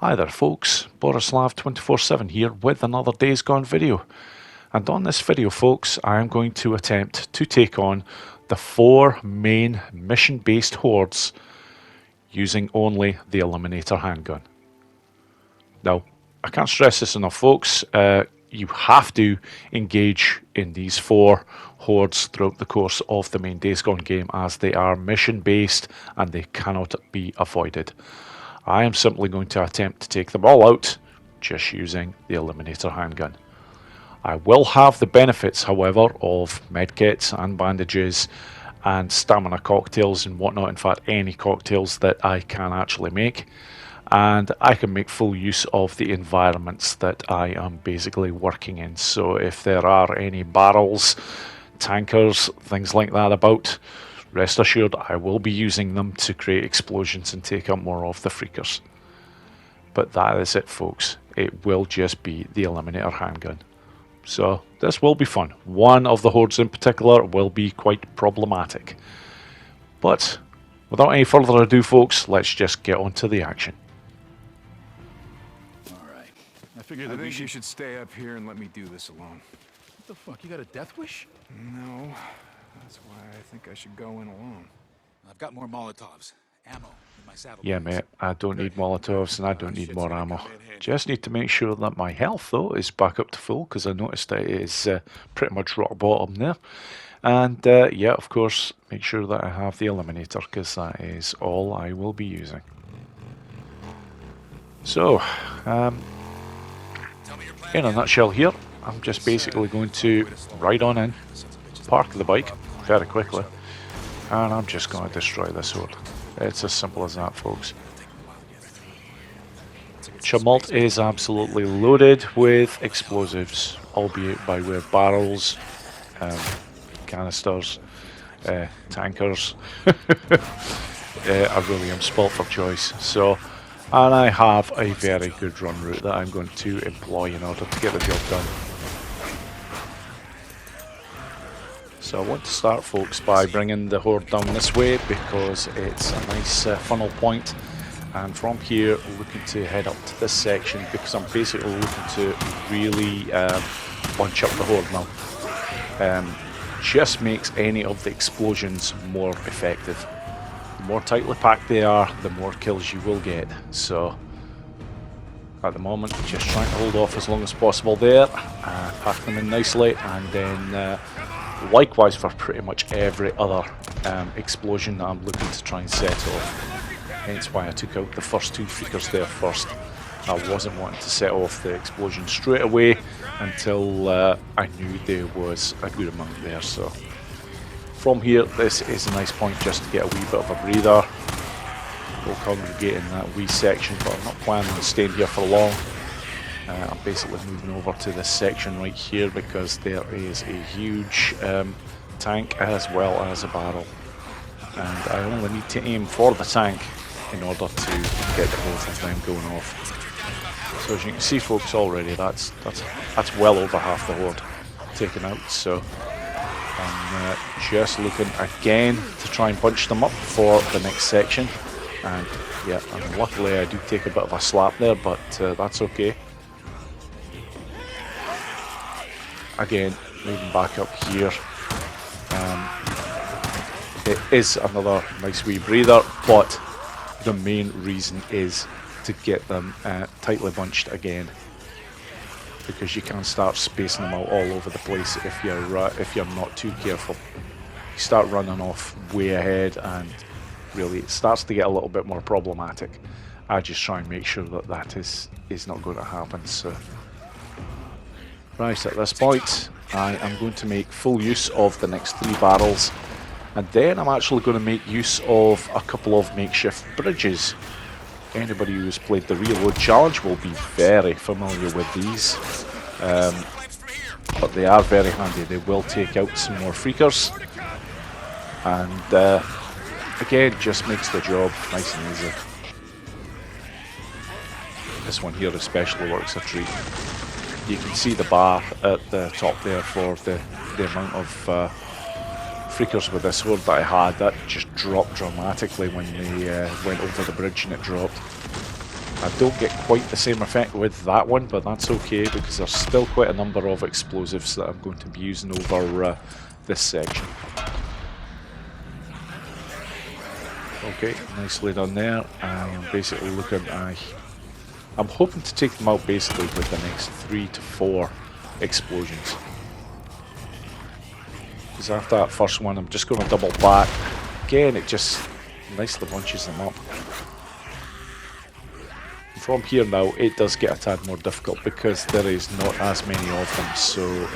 Hi there folks, Borislav247 here with another Days Gone video. And on this video folks, I am going to attempt to take on the 4 main mission-based hordes using only the Eliminator handgun. Now, I can't stress this enough folks, you have to engage in these 4 hordes throughout the course of the main Days Gone game, as they are mission-based and they cannot be avoided. I am simply going to attempt to take them all out just using the Eliminator handgun. I will have the benefits, however, of medkits and bandages and stamina cocktails and whatnot. In fact, any cocktails that I can actually make. And I can make full use of the environments that I am basically working in. So if there are any barrels, tankers, things like that about, rest assured I will be using them to create explosions and take out more of the freakers. But that is it folks, it will just be the Eliminator handgun. So this will be fun. One of the hordes in particular will be quite problematic. But without any further ado folks, let's just get on to the action. Alright, I think you should stay up here and let me do this alone. What the fuck, you got a death wish? No. That's why I think I should go in alone. I've got more Molotovs. Ammo in my saddle. Yeah mate, I don't need Molotovs and I don't need more ammo. Just need to make sure that my health though is back up to full, because I noticed that it is pretty much rock bottom there. And yeah, of course, make sure that I have the Eliminator, because that is all I will be using. So, in a nutshell here, I'm just basically going to ride on in, park the bike very quickly, and I'm just going to destroy this horde. It's as simple as that folks. Chemult is absolutely loaded with explosives, albeit by way of barrels, canisters, tankers. I really am spoilt for choice. So, and I have a very good run route that I'm going to employ in order to get the job done. So I want to start folks by bringing the horde down this way, because it's a nice funnel point, and from here looking to head up to this section, because I'm basically looking to really bunch up the horde now. Just makes any of the explosions more effective. The more tightly packed they are, the more kills you will get. So at the moment, just trying to hold off as long as possible there, pack them in nicely, and then likewise for pretty much every other explosion that I'm looking to try and set off. Hence why I took out the first 2 freakers there first. I wasn't wanting to set off the explosion straight away until I knew there was a good amount there. So from here, this is a nice point just to get a wee bit of a breather. We'll congregate in that wee section, but I'm not planning on staying here for long. I'm basically moving over to this section right here, because there is a huge tank as well as a barrel, and I only need to aim for the tank in order to get the both of them going off. So as you can see folks, already that's well over half the horde taken out. So I'm just looking again to try and bunch them up for the next section, and yeah, and luckily I do take a bit of a slap there, but that's okay. Again, moving back up here, it is another nice wee breather, but the main reason is to get them tightly bunched again, because you can start spacing them out all over the place if you're not too careful. You start running off way ahead, and really it starts to get a little bit more problematic. I just try and make sure that that is not going to happen. So right, at this point I am going to make full use of the next 3 barrels, and then I'm actually going to make use of a couple of makeshift bridges. Anybody who's played the Reload Challenge will be very familiar with these, but they are very handy. They will take out some more freakers, and again, just makes the job nice and easy. This one here especially works a treat. You can see the bar at the top there for the amount of freakers with this horde that I had. That just dropped dramatically when they went over the bridge, and it dropped. I don't get quite the same effect with that one, but that's okay because there's still quite a number of explosives that I'm going to be using over this section. Okay, nicely done there. I'm basically looking at... I'm hoping to take them out basically with the next 3 to 4 explosions. Because after that first one, I'm just going to double back. Again, it just nicely bunches them up. From here now, it does get a tad more difficult because there is not as many of them. So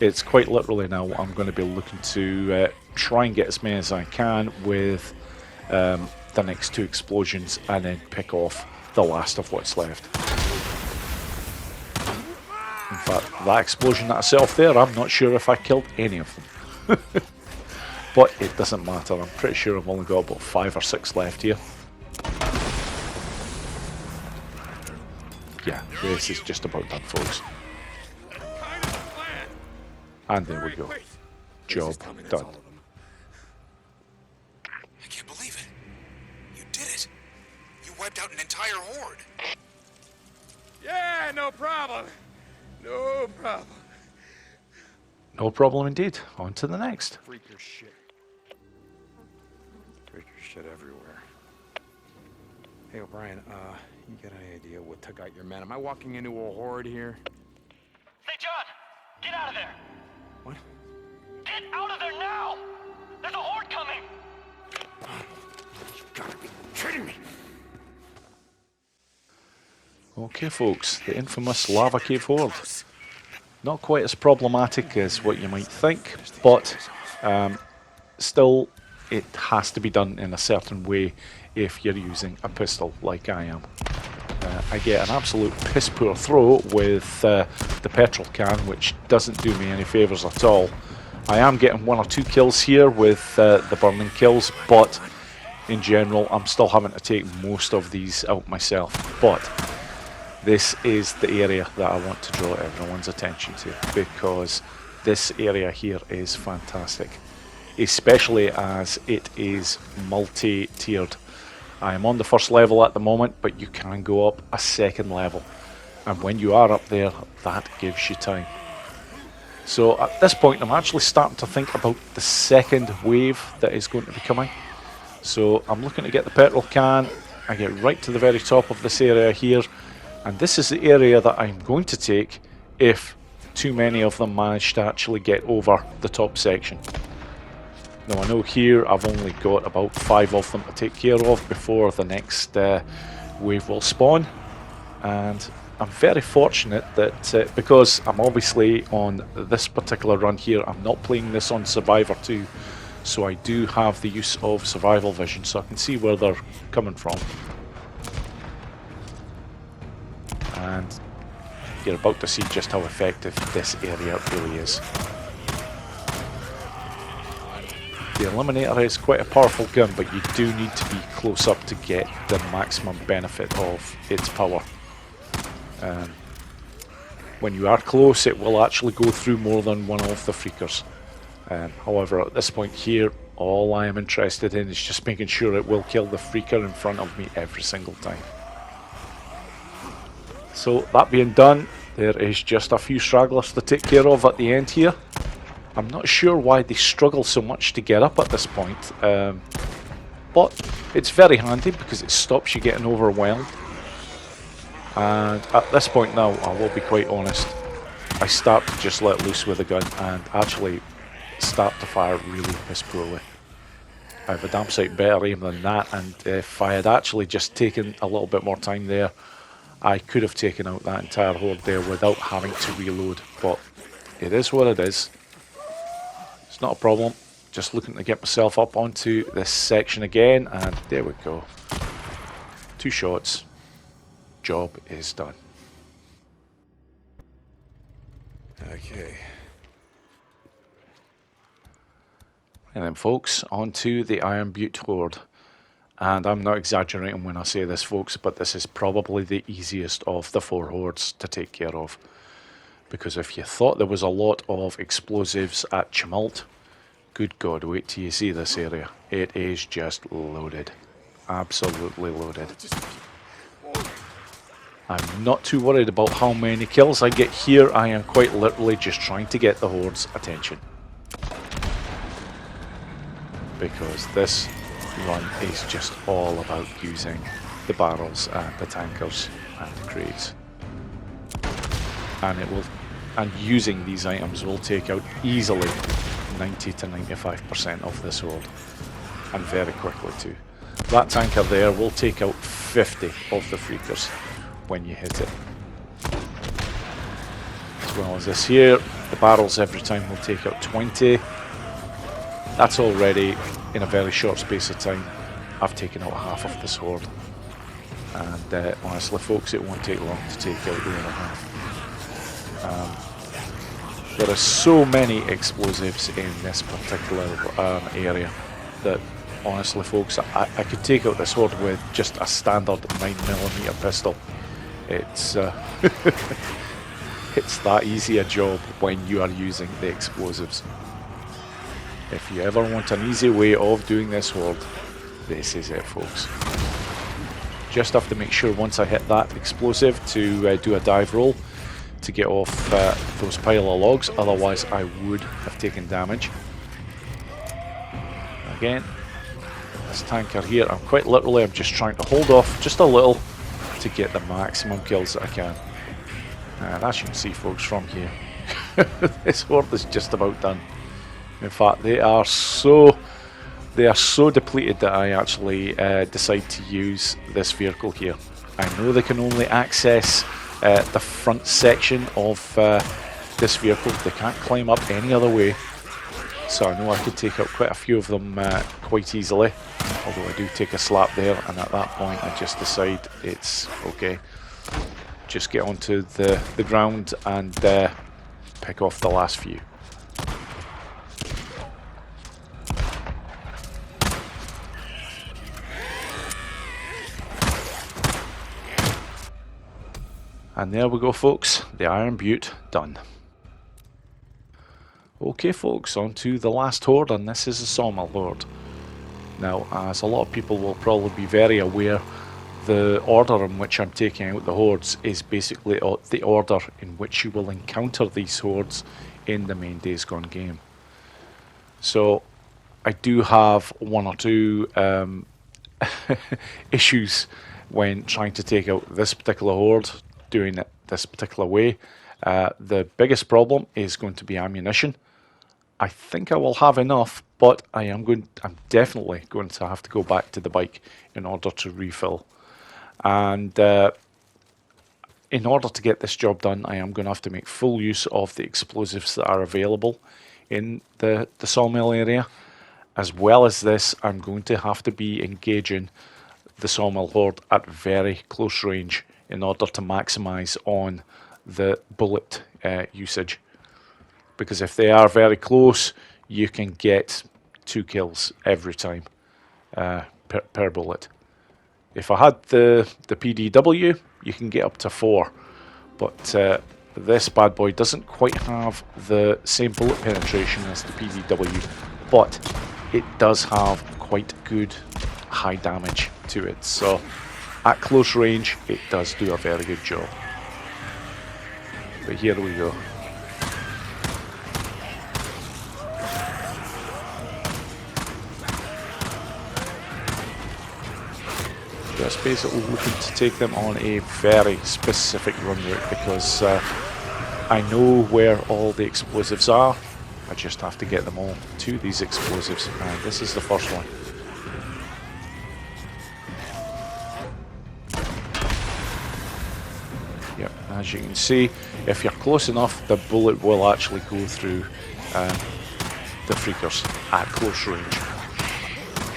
it's quite literally now I'm going to be looking to try and get as many as I can with the next 2 explosions and then pick off the last of what's left. In fact, that explosion that I set off there, I'm not sure if I killed any of them. But it doesn't matter, I'm pretty sure I've only got about 5 or 6 left here. Yeah, this is just about done, folks. And there we go. Job done. I can't believe it. You did it. You wiped out an entire horde. Yeah, no problem. No problem. No problem indeed. On to the next. Freaker shit. Freaker shit everywhere. Hey, O'Brien, you got any idea what took out your men? Am I walking into a horde here? Say, John, get out of there. What? Get out of there now! There's a horde coming! You gotta be kidding me! Okay, folks, the infamous Lava Cave Horde. Not quite as problematic as what you might think, but still, it has to be done in a certain way if you're using a pistol like I am. I get an absolute piss poor throw with the petrol can, which doesn't do me any favours at all. I am getting 1 or 2 kills here with the burning kills, but in general I'm still having to take most of these out myself. But this is the area that I want to draw everyone's attention to, because this area here is fantastic, especially as it is multi-tiered. I am on the 1st level at the moment, but you can go up a 2nd level, and when you are up there, that gives you time. So at this point I'm actually starting to think about the 2nd wave that is going to be coming. So I'm looking to get the petrol can. I get right to the very top of this area here, and this is the area that I'm going to take if too many of them manage to actually get over the top section. Now I know here I've only got about 5 of them to take care of before the next wave will spawn, and I'm very fortunate that because I'm obviously on this particular run here, I'm not playing this on Survivor 2, so I do have the use of survival vision, so I can see where they're coming from. And you're about to see just how effective this area really is. The Eliminator is quite a powerful gun, but you do need to be close up to get the maximum benefit of its power. When you are close, it will actually go through more than one of the freakers. However, at this point here, all I am interested in is just making sure it will kill the freaker in front of me every single time. So that being done, there is just a few stragglers to take care of at the end here. I'm not sure why they struggle so much to get up at this point, but it's very handy because it stops you getting overwhelmed. And at this point now, I will be quite honest, I start to just let loose with the gun and actually start to fire really piss poorly. I have a damn sight better aim than that, and if I had actually just taken a little bit more time there, I could have taken out that entire horde there without having to reload, but it is what it is. It's not a problem. Just looking to get myself up onto this section again, and there we go. 2 shots. Job is done. Okay. And then folks, on to the Iron Butte Horde. And I'm not exaggerating when I say this, folks, but this is probably the easiest of the 4 hordes to take care of. Because if you thought there was a lot of explosives at Chemult, good God, wait till you see this area. It is just loaded. absolutely loaded. I'm not too worried about how many kills I get here. I am quite literally just trying to get the Horde's attention. Because this run is just all about using the barrels and the tankers and the crates. And using these items will take out easily 90 to 95% of this horde. And very quickly too. That tanker there will take out 50 of the freakers when you hit it. As well as this here, the barrels every time will take out 20. That's already, in a very short space of time, I've taken out half of this horde. And honestly folks, it won't take long to take out the other half. There are so many explosives in this particular area that honestly folks, I could take out this horde with just a standard 9mm pistol. It's it's that easy a job when you are using the explosives. If you ever want an easy way of doing this horde, this is it folks. Just have to make sure once I hit that explosive to do a dive roll to get off those pile of logs, otherwise I would have taken damage. Again, this tanker here, I'm just trying to hold off just a little to get the maximum kills that I can. And as you can see folks from here, this horde is just about done. In fact, they are so depleted that I actually decide to use this vehicle here. I know they can only access the front section of this vehicle. They can't climb up any other way. So I know I could take out quite a few of them quite easily. Although I do take a slap there, and at that point I just decide it's okay. Just get onto the ground and pick off the last few. And there we go folks, the Iron Butte done. Okay folks, on to the last horde, and this is the Sawmill Horde. Now, as a lot of people will probably be very aware, the order in which I'm taking out the hordes is basically the order in which you will encounter these hordes in the main Days Gone game. So, I do have one or two issues when trying to take out this particular horde, doing it this particular way. The biggest problem is going to be ammunition. I think I will have enough, but I'm definitely going to have to go back to the bike in order to refill. And in order to get this job done, I am going to have to make full use of the explosives that are available in the sawmill area. As well as this, I'm going to have to be engaging the Sawmill Horde at very close range in order to maximize on the bullet usage. Because if they are very close, you can get 2 kills every time per bullet. If I had the PDW, you can get up to 4. But this bad boy doesn't quite have the same bullet penetration as the PDW, but it does have quite good high damage to it. So at close range, it does do a very good job. But here we go. Just basically looking to take them on a very specific run route because I know where all the explosives are. I just have to get them all to these explosives, and this is the first one. Yep, as you can see, if you're close enough, the bullet will actually go through the freakers at close range.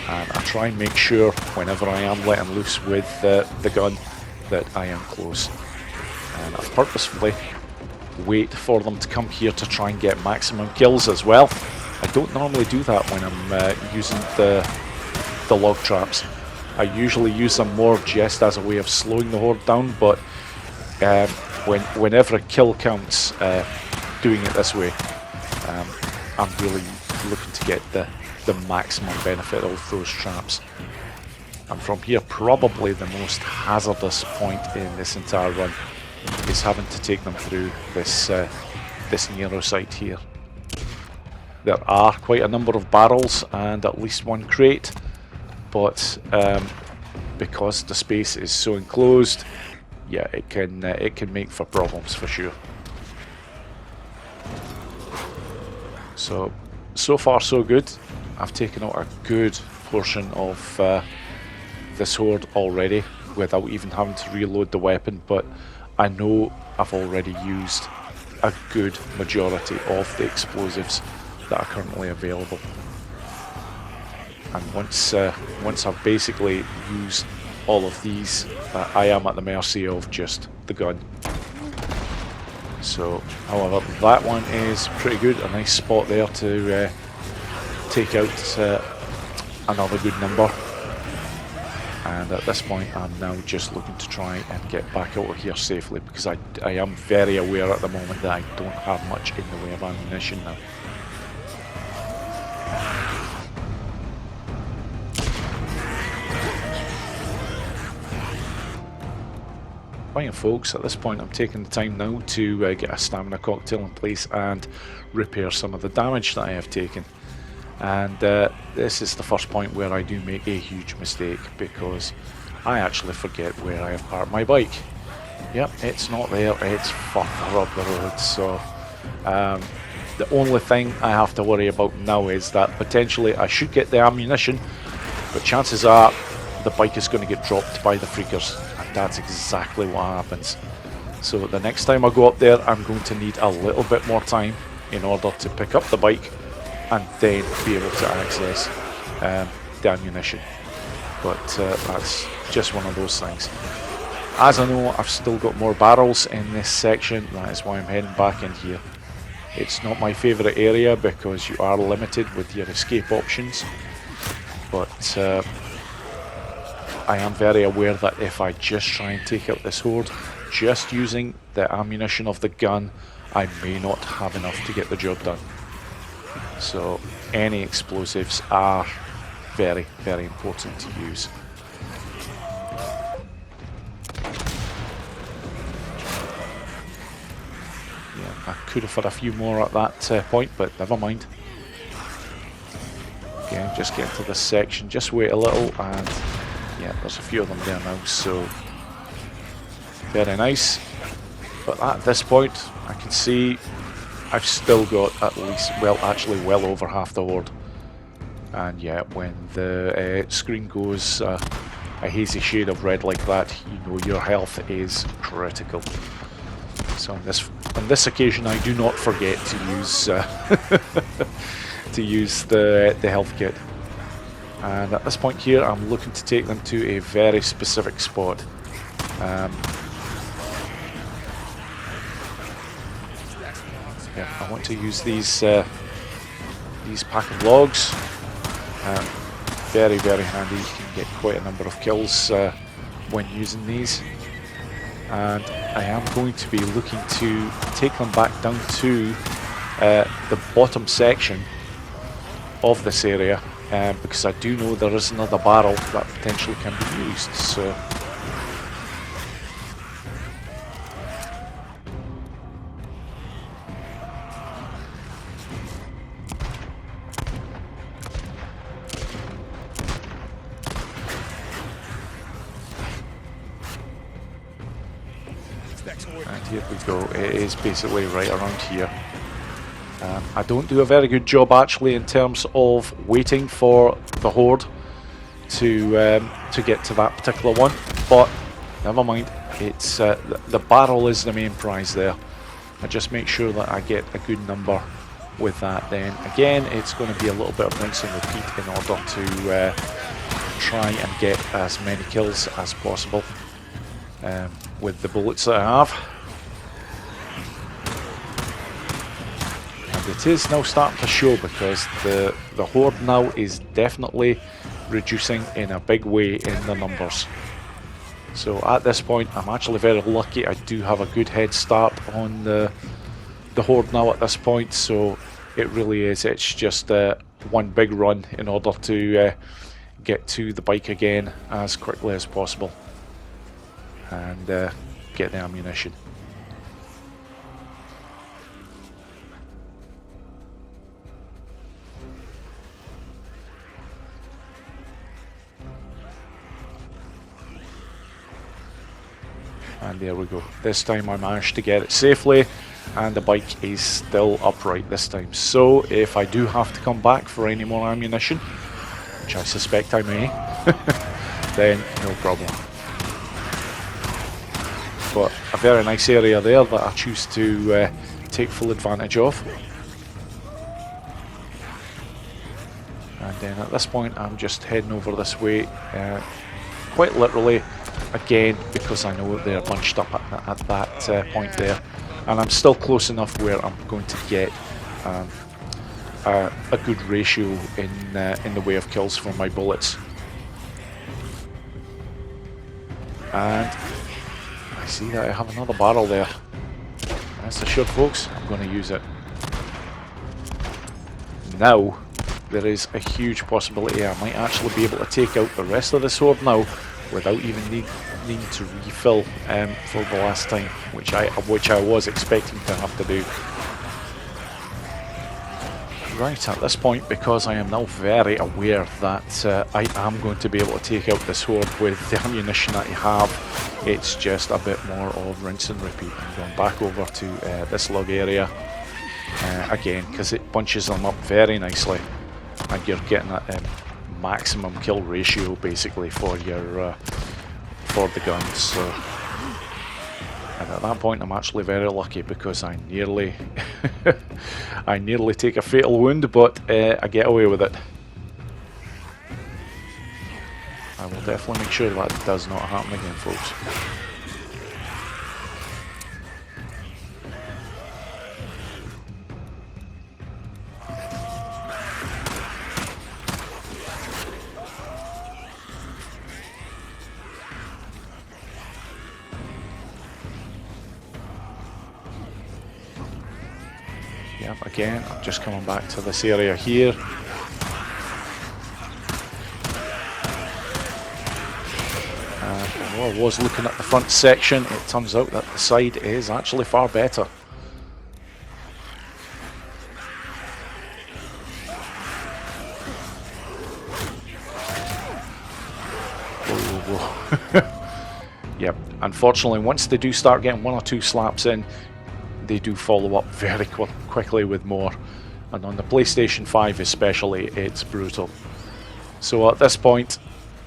And I try and make sure whenever I am letting loose with the gun that I am close. And I purposefully wait for them to come here to try and get maximum kills as well. I don't normally do that when I'm using the log traps. I usually use them more just as a way of slowing the horde down, but whenever a kill counts, doing it this way, I'm really looking to get the maximum benefit of those traps. And from here, probably the most hazardous point in this entire run is having to take them through this this narrow site here. There are quite a number of barrels and at least one crate, but because the space is so enclosed, yeah, it can make for problems for sure. So far so good. I've taken out a good portion of this horde already without even having to reload the weapon, but I know I've already used a good majority of the explosives that are currently available. And once I've basically used all of these, I am at the mercy of just the gun. So, however, that one is pretty good. A nice spot there to take out another good number. And at this point, I'm now just looking to try and get back out of here safely, because I am very aware at the moment that I don't have much in the way of ammunition now. Right, folks, at this point I'm taking the time now to get a stamina cocktail in place and repair some of the damage that I have taken. And this is the first point where I do make a huge mistake, because I actually forget where I have parked my bike. Yep, it's not there, it's further up the road. So the only thing I have to worry about now is that potentially I should get the ammunition, but chances are the bike is going to get dropped by the freakers, and that's exactly what happens. So the next time I go up there, I'm going to need a little bit more time in order to pick up the bike and then be able to access the ammunition. But that's just one of those things. As I know, I've still got more barrels in this section. That is why I'm heading back in here. It's not my favourite area because you are limited with your escape options, but I am very aware that if I just try and take out this horde, just using the ammunition of the gun, I may not have enough to get the job done. So any explosives are very, very important to use. Yeah, I could have had a few more at that point, but never mind. Again, just get into this section, just wait a little, and yeah, there's a few of them there now, so very nice. But at this point, I can see I've still got at least, well, actually well over half the horde. And yeah, when the screen goes a hazy shade of red like that, you know your health is critical. So on this occasion, I do not forget to use to use the health kit. And at this point here, I'm looking to take them to a very specific spot. Yeah, I want to use these pack of logs. Very, very handy. You can get quite a number of kills when using these. And I am going to be looking to take them back down to the bottom section of this area, because I do know there is another barrel that potentially can be used. So and here we go. It is basically right around here. I don't do a very good job actually in terms of waiting for the horde to get to that particular one, but never mind. It's the barrel is the main prize there. I just make sure that I get a good number with that. Then again, it's going to be a little bit of rinse and repeat in order to try and get as many kills as possible with the bullets that I have. It is now starting to show, because the horde now is definitely reducing in a big way in the numbers. So at this point, I'm actually very lucky. I do have a good head start on the horde now at this point. So it really is. It's just one big run in order to get to the bike again as quickly as possible and get the ammunition. And there we go. This time I managed to get it safely, and the bike is still upright this time. So if I do have to come back for any more ammunition, which I suspect I may, then no problem. But a very nice area there that I choose to take full advantage of. And then at this point I'm just heading over this way, quite literally, again, because I know they're bunched up at that point there, and I'm still close enough where I'm going to get a good ratio in the way of kills for my bullets. And I see that I have another barrel there. Rest assured, folks, I'm going to use it. Now there is a huge possibility I might actually be able to take out the rest of this horde now without even needing to refill for the last time, which I was expecting to have to do. Right, at this point, because I am now very aware that I am going to be able to take out this horde with the ammunition that I have, it's just a bit more of rinse and repeat. I'm going back over to this log area again, because it bunches them up very nicely, and you're getting that maximum kill ratio basically for your for the guns. So, and at that point I'm actually very lucky, because I nearly I nearly take a fatal wound, but I get away with it. I will definitely make sure that does not happen again, folks. Yep, again, I'm just coming back to this area here. Although I was looking at the front section, it turns out that the side is actually far better. Whoa, whoa, whoa. Yep, unfortunately, once they do start getting one or two slaps in, they do follow up very quickly with more, and on the PlayStation 5 especially, it's brutal. So at this point,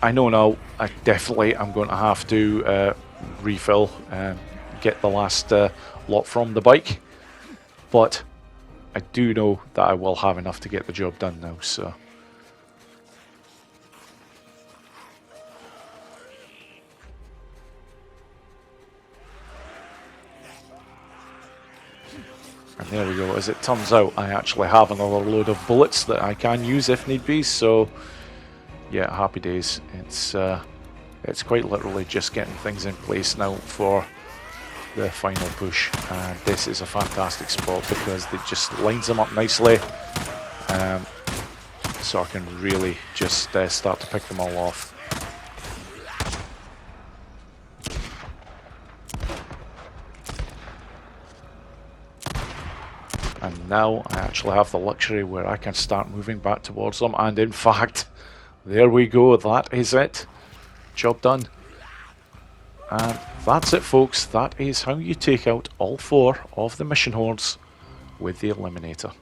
I know now I definitely am going to have to refill and get the last lot from the bike, but I do know that I will have enough to get the job done now. So and there we go. As it turns out, I actually have another load of bullets that I can use if need be. So yeah, happy days. It's quite literally just getting things in place now for the final push. And this is a fantastic spot because it just lines them up nicely, so I can really just start to pick them all off. And now I actually have the luxury where I can start moving back towards them, and in fact, there we go, that is it. Job done. And that's it, folks. That is how you take out all 4 of the mission hordes with the Eliminator.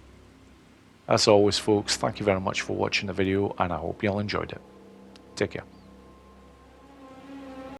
As always, folks, thank you very much for watching the video, and I hope you all enjoyed it. Take care.